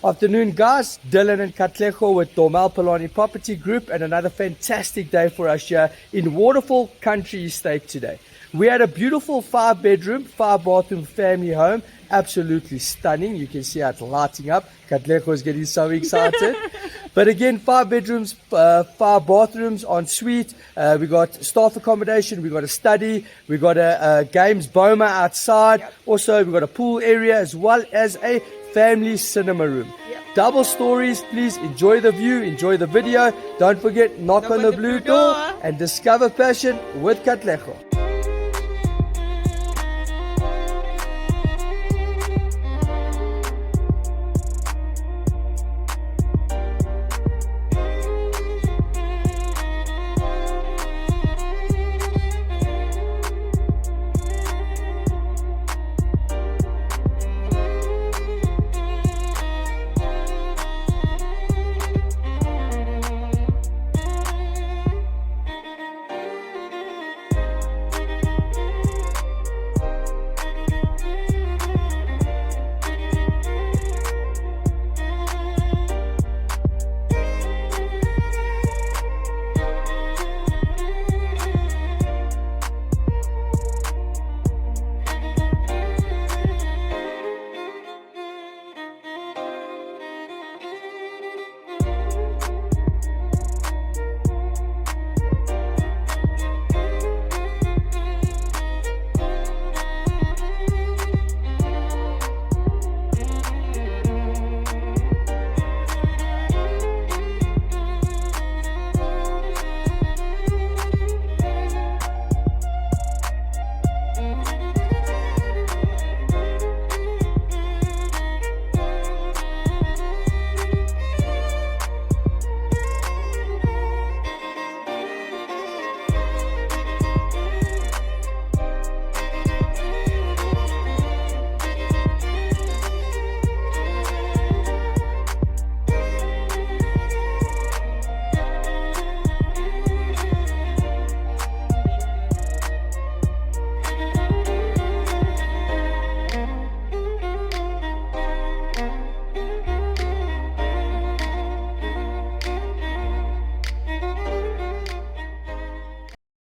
Afternoon, guys. Dylan and Katlejo with Dormal Polani Property Group, and another fantastic day for us here in Waterfall Country Estate today. We had a beautiful 5-bedroom, 5-bathroom family home. Absolutely stunning. You can see how it's lighting up. Katlejo is getting so excited. But again, 5 bedrooms, 5 bathrooms, en suite. We got staff accommodation. We got a study. We got a games boma outside. Also, we got a pool area as well as a family cinema room. Double stories. Please enjoy the view, enjoy the video. Don't forget, knock on the blue door and discover passion with Katlejo.